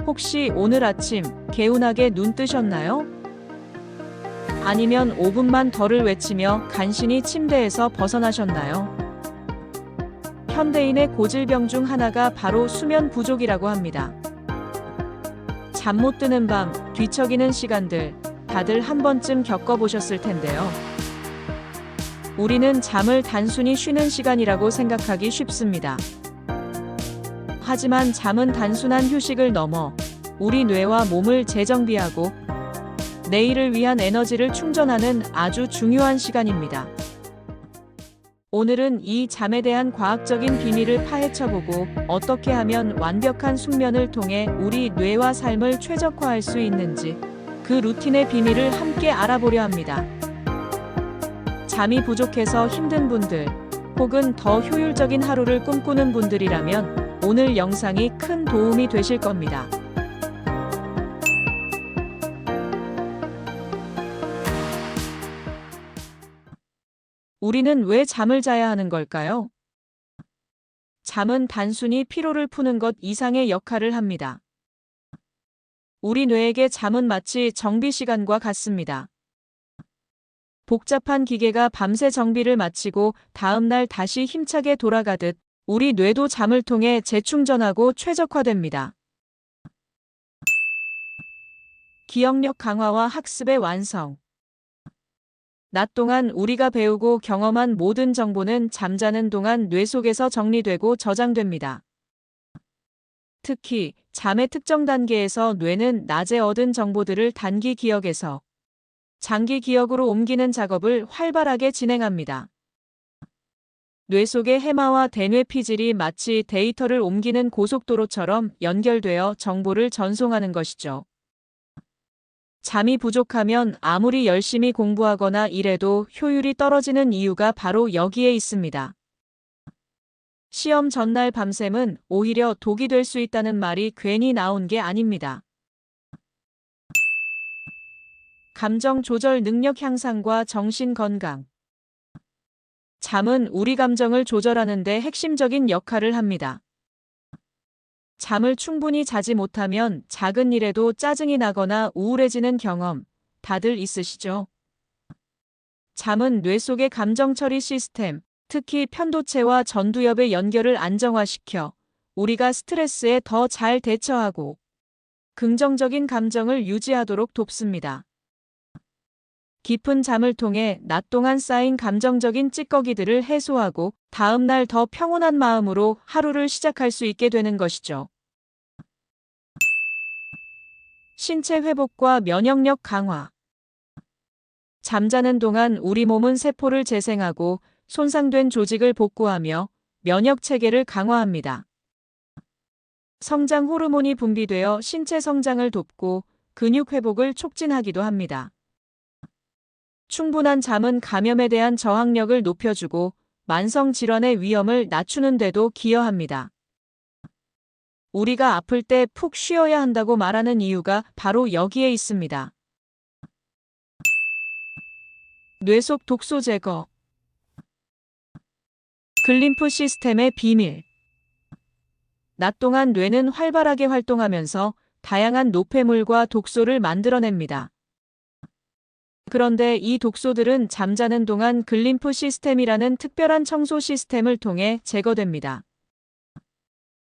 혹시 오늘 아침 개운하게 눈 뜨셨나요? 아니면 5분만 덜을 외치며 간신히 침대에서 벗어나셨나요? 현대인의 고질병 중 하나가 바로 수면 부족이라고 합니다. 잠 못 드는 밤, 뒤척이는 시간들, 다들 한 번쯤 겪어보셨을 텐데요. 우리는 잠을 단순히 쉬는 시간이라고 생각하기 쉽습니다. 하지만 잠은 단순한 휴식을 넘어 우리 뇌와 몸을 재정비하고 내일을 위한 에너지를 충전하는 아주 중요한 시간입니다. 오늘은 이 잠에 대한 과학적인 비밀을 파헤쳐보고 어떻게 하면 완벽한 숙면을 통해 우리 뇌와 삶을 최적화할 수 있는지 그 루틴의 비밀을 함께 알아보려 합니다. 잠이 부족해서 힘든 분들, 혹은 더 효율적인 하루를 꿈꾸는 분들이라면 오늘 영상이 큰 도움이 되실 겁니다. 우리는 왜 잠을 자야 하는 걸까요? 잠은 단순히 피로를 푸는 것 이상의 역할을 합니다. 우리 뇌에게 잠은 마치 정비 시간과 같습니다. 복잡한 기계가 밤새 정비를 마치고 다음 날 다시 힘차게 돌아가듯 우리 뇌도 잠을 통해 재충전하고 최적화됩니다. 기억력 강화와 학습의 완성. 낮 동안 우리가 배우고 경험한 모든 정보는 잠자는 동안 뇌 속에서 정리되고 저장됩니다. 특히 잠의 특정 단계에서 뇌는 낮에 얻은 정보들을 단기 기억에서 장기 기억으로 옮기는 작업을 활발하게 진행합니다. 뇌 속의 해마와 대뇌 피질이 마치 데이터를 옮기는 고속도로처럼 연결되어 정보를 전송하는 것이죠. 잠이 부족하면 아무리 열심히 공부하거나 일해도 효율이 떨어지는 이유가 바로 여기에 있습니다. 시험 전날 밤샘은 오히려 독이 될 수 있다는 말이 괜히 나온 게 아닙니다. 감정 조절 능력 향상과 정신 건강. 잠은 우리 감정을 조절하는 데 핵심적인 역할을 합니다. 잠을 충분히 자지 못하면 작은 일에도 짜증이 나거나 우울해지는 경험 다들 있으시죠? 잠은 뇌 속의 감정 처리 시스템, 특히 편도체와 전두엽의 연결을 안정화시켜 우리가 스트레스에 더 잘 대처하고 긍정적인 감정을 유지하도록 돕습니다. 깊은 잠을 통해 낮 동안 쌓인 감정적인 찌꺼기들을 해소하고 다음 날 더 평온한 마음으로 하루를 시작할 수 있게 되는 것이죠. 신체 회복과 면역력 강화. 잠자는 동안 우리 몸은 세포를 재생하고 손상된 조직을 복구하며 면역 체계를 강화합니다. 성장 호르몬이 분비되어 신체 성장을 돕고 근육 회복을 촉진하기도 합니다. 충분한 잠은 감염에 대한 저항력을 높여주고 만성 질환의 위험을 낮추는 데도 기여합니다. 우리가 아플 때 푹 쉬어야 한다고 말하는 이유가 바로 여기에 있습니다. 뇌 속 독소 제거. 글림프 시스템의 비밀. 낮 동안 뇌는 활발하게 활동하면서 다양한 노폐물과 독소를 만들어냅니다. 그런데 이 독소들은 잠자는 동안 글림프 시스템이라는 특별한 청소 시스템을 통해 제거됩니다.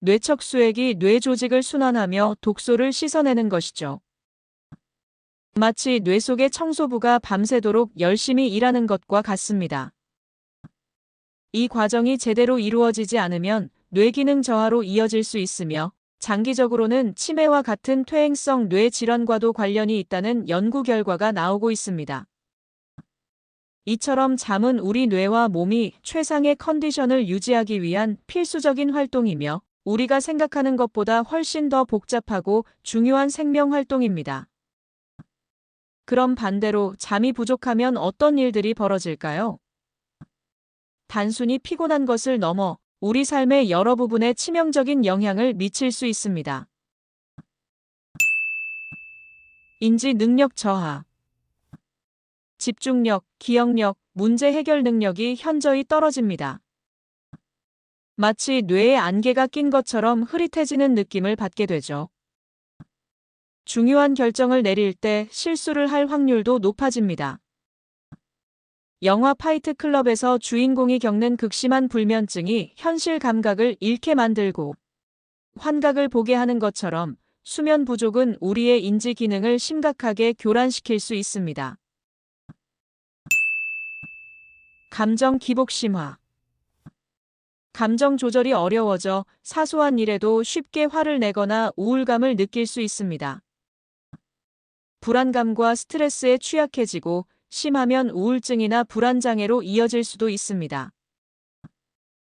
뇌척수액이 뇌 조직을 순환하며 독소를 씻어내는 것이죠. 마치 뇌 속의 청소부가 밤새도록 열심히 일하는 것과 같습니다. 이 과정이 제대로 이루어지지 않으면 뇌기능 저하로 이어질 수 있으며 장기적으로는 치매와 같은 퇴행성 뇌 질환과도 관련이 있다는 연구 결과가 나오고 있습니다. 이처럼 잠은 우리 뇌와 몸이 최상의 컨디션을 유지하기 위한 필수적인 활동이며 우리가 생각하는 것보다 훨씬 더 복잡하고 중요한 생명 활동입니다. 그럼 반대로 잠이 부족하면 어떤 일들이 벌어질까요? 단순히 피곤한 것을 넘어 우리 삶의 여러 부분에 치명적인 영향을 미칠 수 있습니다. 인지 능력 저하. 집중력, 기억력, 문제 해결 능력이 현저히 떨어집니다. 마치 뇌에 안개가 낀 것처럼 흐릿해지는 느낌을 받게 되죠. 중요한 결정을 내릴 때 실수를 할 확률도 높아집니다. 영화 파이트 클럽에서 주인공이 겪는 극심한 불면증이 현실 감각을 잃게 만들고 환각을 보게 하는 것처럼 수면 부족은 우리의 인지 기능을 심각하게 교란시킬 수 있습니다. 감정 기복 심화. 감정 조절이 어려워져 사소한 일에도 쉽게 화를 내거나 우울감을 느낄 수 있습니다. 불안감과 스트레스에 취약해지고 심하면 우울증이나 불안장애로 이어질 수도 있습니다.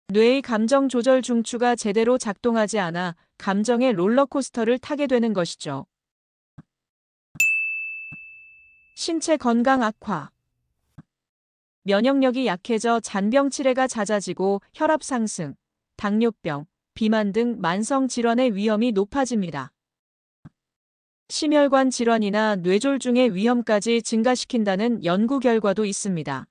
뇌의 감정 조절 중추가 제대로 작동하지 않아 감정의 롤러코스터를 타게 되는 것이죠. 신체 건강 악화. 면역력이 약해져 잔병 치레가 잦아지고 혈압 상승, 당뇨병, 비만 등 만성 질환의 위험이 높아집니다. 심혈관 질환이나 뇌졸중의 위험까지 증가시킨다는 연구 결과도 있습니다.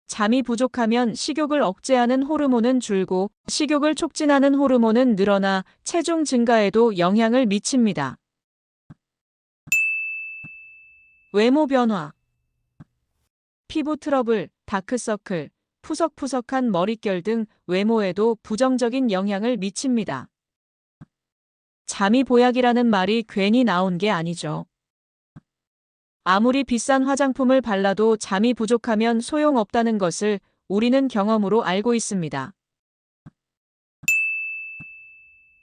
잠이 부족하면 식욕을 억제하는 호르몬은 줄고 식욕을 촉진하는 호르몬은 늘어나 체중 증가에도 영향을 미칩니다. 외모 변화. 피부 트러블, 다크서클, 푸석푸석한 머릿결 등 외모에도 부정적인 영향을 미칩니다. 잠이 보약이라는 말이 괜히 나온 게 아니죠. 아무리 비싼 화장품을 발라도 잠이 부족하면 소용없다는 것을 우리는 경험으로 알고 있습니다.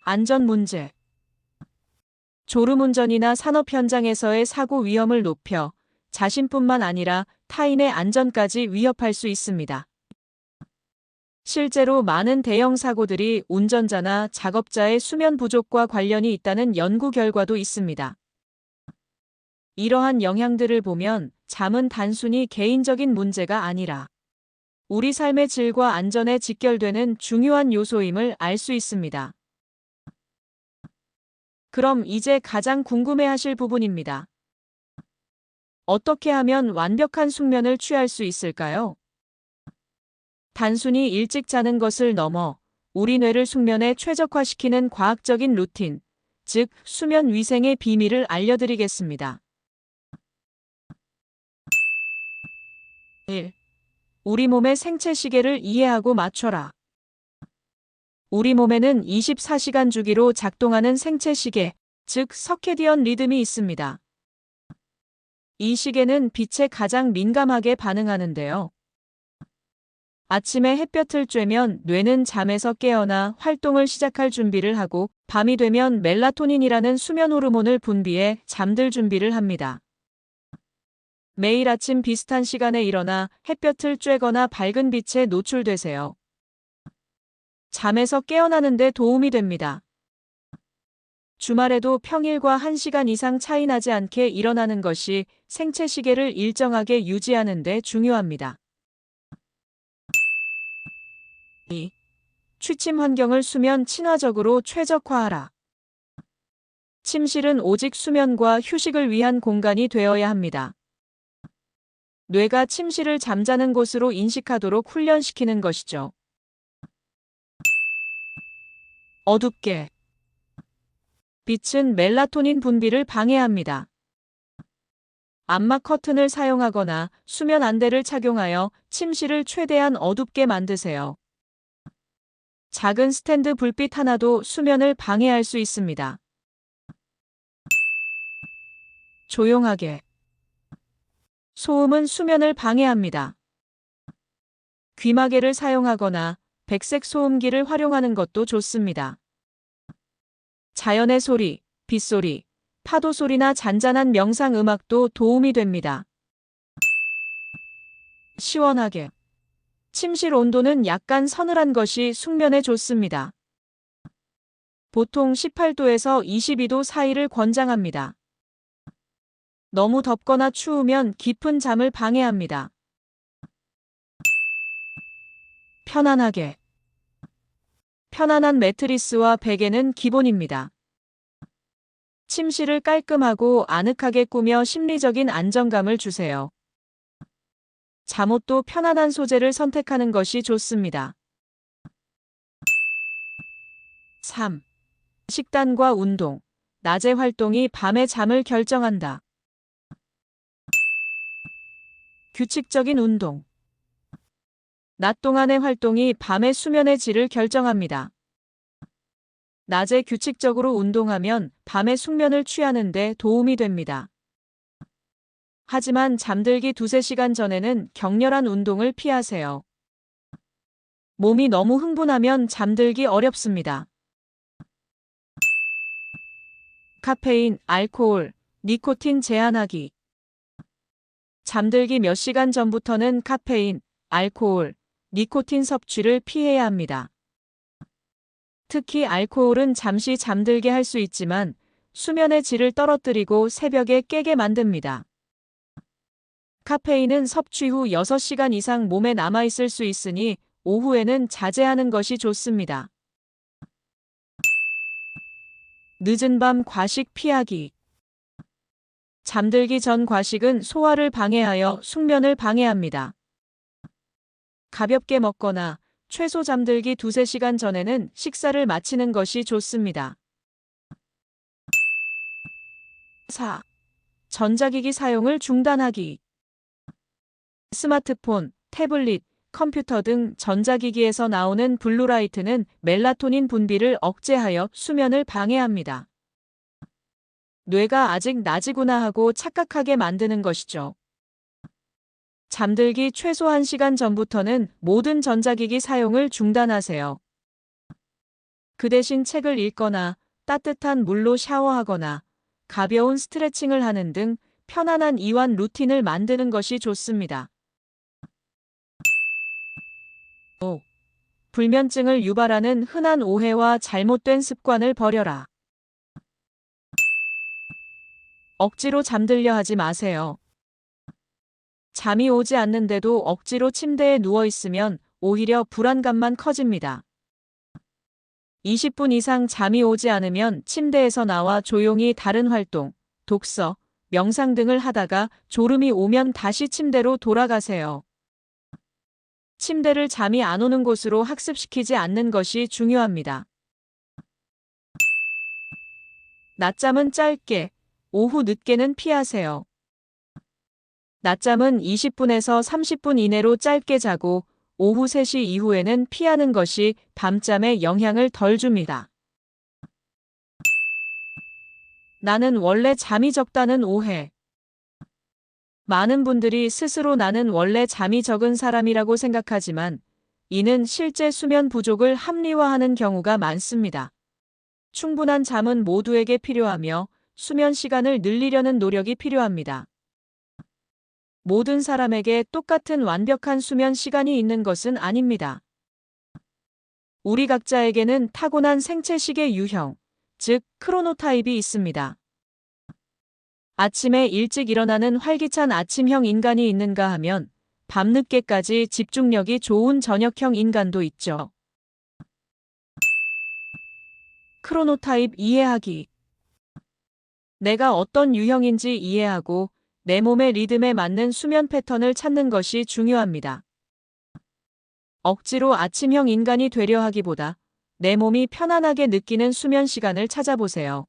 안전 문제. 졸음운전이나 산업 현장에서의 사고 위험을 높여 자신뿐만 아니라 타인의 안전까지 위협할 수 있습니다. 실제로 많은 대형 사고들이 운전자나 작업자의 수면 부족과 관련이 있다는 연구 결과도 있습니다. 이러한 영향들을 보면 잠은 단순히 개인적인 문제가 아니라 우리 삶의 질과 안전에 직결되는 중요한 요소임을 알 수 있습니다. 그럼 이제 가장 궁금해하실 부분입니다. 어떻게 하면 완벽한 숙면을 취할 수 있을까요? 단순히 일찍 자는 것을 넘어 우리 뇌를 숙면에 최적화시키는 과학적인 루틴, 즉 수면 위생의 비밀을 알려드리겠습니다. 1. 우리 몸의 생체 시계를 이해하고 맞춰라. 우리 몸에는 24시간 주기로 작동하는 생체 시계, 즉 서케디언 리듬이 있습니다. 이 시계는 빛에 가장 민감하게 반응하는데요. 아침에 햇볕을 쬐면 뇌는 잠에서 깨어나 활동을 시작할 준비를 하고 밤이 되면 멜라토닌이라는 수면 호르몬을 분비해 잠들 준비를 합니다. 매일 아침 비슷한 시간에 일어나 햇볕을 쬐거나 밝은 빛에 노출되세요. 잠에서 깨어나는 데 도움이 됩니다. 주말에도 평일과 1시간 이상 차이 나지 않게 일어나는 것이 생체 시계를 일정하게 유지하는 데 중요합니다. 2. 취침 환경을 수면 친화적으로 최적화하라. 침실은 오직 수면과 휴식을 위한 공간이 되어야 합니다. 뇌가 침실을 잠자는 곳으로 인식하도록 훈련시키는 것이죠. 어둡게. 빛은 멜라토닌 분비를 방해합니다. 암막 커튼을 사용하거나 수면 안대를 착용하여 침실을 최대한 어둡게 만드세요. 작은 스탠드 불빛 하나도 수면을 방해할 수 있습니다. 조용하게. 소음은 수면을 방해합니다. 귀마개를 사용하거나 백색 소음기를 활용하는 것도 좋습니다. 자연의 소리, 빗소리, 파도 소리나 잔잔한 명상 음악도 도움이 됩니다. 시원하게. 침실 온도는 약간 서늘한 것이 숙면에 좋습니다. 보통 18도에서 22도 사이를 권장합니다. 너무 덥거나 추우면 깊은 잠을 방해합니다. 편안하게. 편안한 매트리스와 베개는 기본입니다. 침실을 깔끔하고 아늑하게 꾸며 심리적인 안정감을 주세요. 잠옷도 편안한 소재를 선택하는 것이 좋습니다. 3. 식단과 운동. 낮의 활동이 밤의 잠을 결정한다. 규칙적인 운동. 낮 동안의 활동이 밤의 수면의 질을 결정합니다. 낮에 규칙적으로 운동하면 밤의 숙면을 취하는 데 도움이 됩니다. 하지만 잠들기 2~3시간 전에는 격렬한 운동을 피하세요. 몸이 너무 흥분하면 잠들기 어렵습니다. 카페인, 알코올, 니코틴 제한하기. 잠들기 몇 시간 전부터는 카페인, 알코올, 니코틴 섭취를 피해야 합니다. 특히 알코올은 잠시 잠들게 할 수 있지만 수면의 질을 떨어뜨리고 새벽에 깨게 만듭니다. 카페인은 섭취 후 6시간 이상 몸에 남아있을 수 있으니 오후에는 자제하는 것이 좋습니다. 늦은 밤 과식 피하기. 잠들기 전 과식은 소화를 방해하여 숙면을 방해합니다. 가볍게 먹거나 최소 잠들기 2~3시간 전에는 식사를 마치는 것이 좋습니다. 4. 전자기기 사용을 중단하기. 스마트폰, 태블릿, 컴퓨터 등 전자기기에서 나오는 블루라이트는 멜라토닌 분비를 억제하여 수면을 방해합니다. 뇌가 아직 낮이구나 하고 착각하게 만드는 것이죠. 잠들기 최소 1시간 전부터는 모든 전자기기 사용을 중단하세요. 그 대신 책을 읽거나 따뜻한 물로 샤워하거나 가벼운 스트레칭을 하는 등 편안한 이완 루틴을 만드는 것이 좋습니다. 5. 불면증을 유발하는 흔한 오해와 잘못된 습관을 버려라. 억지로 잠들려 하지 마세요. 잠이 오지 않는데도 억지로 침대에 누워 있으면 오히려 불안감만 커집니다. 20분 이상 잠이 오지 않으면 침대에서 나와 조용히 다른 활동, 독서, 명상 등을 하다가 졸음이 오면 다시 침대로 돌아가세요. 침대를 잠이 안 오는 곳으로 학습시키지 않는 것이 중요합니다. 낮잠은 짧게, 오후 늦게는 피하세요. 낮잠은 20분에서 30분 이내로 짧게 자고 오후 3시 이후에는 피하는 것이 밤잠에 영향을 덜 줍니다. 나는 원래 잠이 적다는 오해. 많은 분들이 스스로 나는 원래 잠이 적은 사람이라고 생각하지만 이는 실제 수면 부족을 합리화하는 경우가 많습니다. 충분한 잠은 모두에게 필요하며 수면 시간을 늘리려는 노력이 필요합니다. 모든 사람에게 똑같은 완벽한 수면 시간이 있는 것은 아닙니다. 우리 각자에게는 타고난 생체식의 유형, 즉 크로노타입이 있습니다. 아침에 일찍 일어나는 활기찬 아침형 인간이 있는가 하면 밤늦게까지 집중력이 좋은 저녁형 인간도 있죠. 크로노타입 이해하기. 내가 어떤 유형인지 이해하고 내 몸의 리듬에 맞는 수면 패턴을 찾는 것이 중요합니다. 억지로 아침형 인간이 되려 하기보다 내 몸이 편안하게 느끼는 수면 시간을 찾아보세요.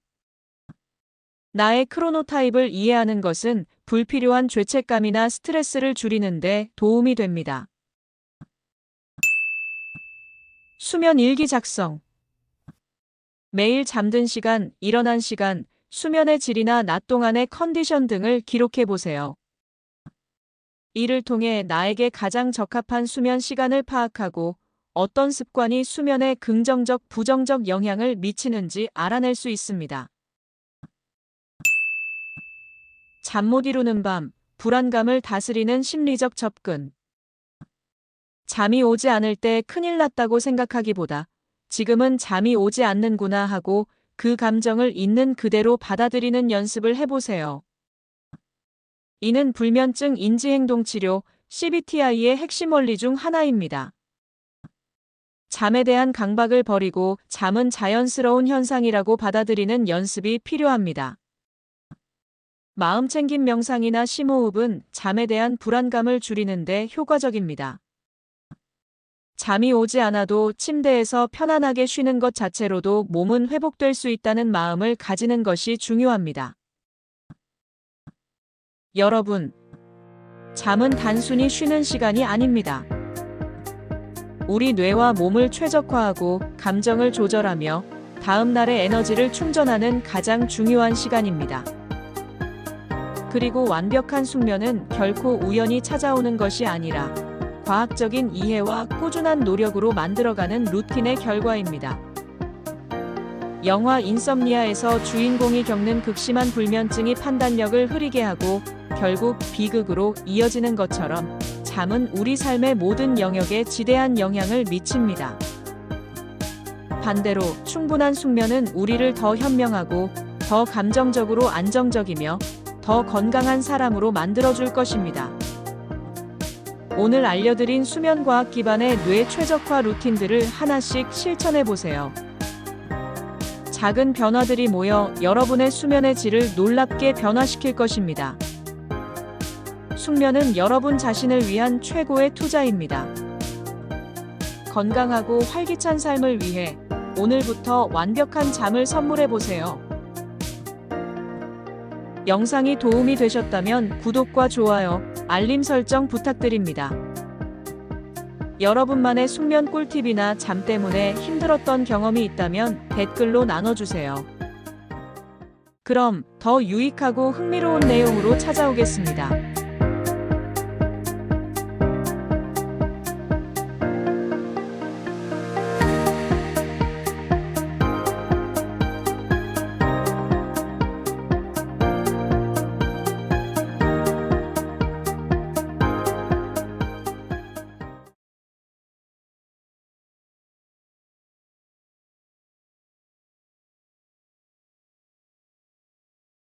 나의 크로노타입을 이해하는 것은 불필요한 죄책감이나 스트레스를 줄이는 데 도움이 됩니다. 수면 일기 작성. 매일 잠든 시간, 일어난 시간, 수면의 질이나 낮 동안의 컨디션 등을 기록해 보세요. 이를 통해 나에게 가장 적합한 수면 시간을 파악하고 어떤 습관이 수면에 긍정적, 부정적 영향을 미치는지 알아낼 수 있습니다. 잠 못 이루는 밤, 불안감을 다스리는 심리적 접근. 잠이 오지 않을 때 큰일 났다고 생각하기보다 지금은 잠이 오지 않는구나 하고 그 감정을 있는 그대로 받아들이는 연습을 해보세요. 이는 불면증 인지행동치료 CBTI의 핵심 원리 중 하나입니다. 잠에 대한 강박을 버리고 잠은 자연스러운 현상이라고 받아들이는 연습이 필요합니다. 마음챙김 명상이나 심호흡은 잠에 대한 불안감을 줄이는 데 효과적입니다. 잠이 오지 않아도 침대에서 편안하게 쉬는 것 자체로도 몸은 회복될 수 있다는 마음을 가지는 것이 중요합니다. 여러분, 잠은 단순히 쉬는 시간이 아닙니다. 우리 뇌와 몸을 최적화하고 감정을 조절하며 다음 날의 에너지를 충전하는 가장 중요한 시간입니다. 그리고 완벽한 숙면은 결코 우연히 찾아오는 것이 아니라 과학적인 이해와 꾸준한 노력으로 만들어가는 루틴의 결과입니다. 영화 인썸니아에서 주인공이 겪는 극심한 불면증이 판단력을 흐리게 하고 결국 비극으로 이어지는 것처럼 잠은 우리 삶의 모든 영역에 지대한 영향을 미칩니다. 반대로 충분한 숙면은 우리를 더 현명하고 더 감정적으로 안정적이며 더 건강한 사람으로 만들어줄 것입니다. 오늘 알려드린 수면과학 기반의 뇌 최적화 루틴들을 하나씩 실천해보세요. 작은 변화들이 모여 여러분의 수면의 질을 놀랍게 변화시킬 것입니다. 숙면은 여러분 자신을 위한 최고의 투자입니다. 건강하고 활기찬 삶을 위해 오늘부터 완벽한 잠을 선물해보세요. 영상이 도움이 되셨다면 구독과 좋아요, 알림 설정 부탁드립니다. 여러분만의 숙면 꿀팁이나 잠 때문에 힘들었던 경험이 있다면 댓글로 나눠주세요. 그럼 더 유익하고 흥미로운 내용으로 찾아오겠습니다.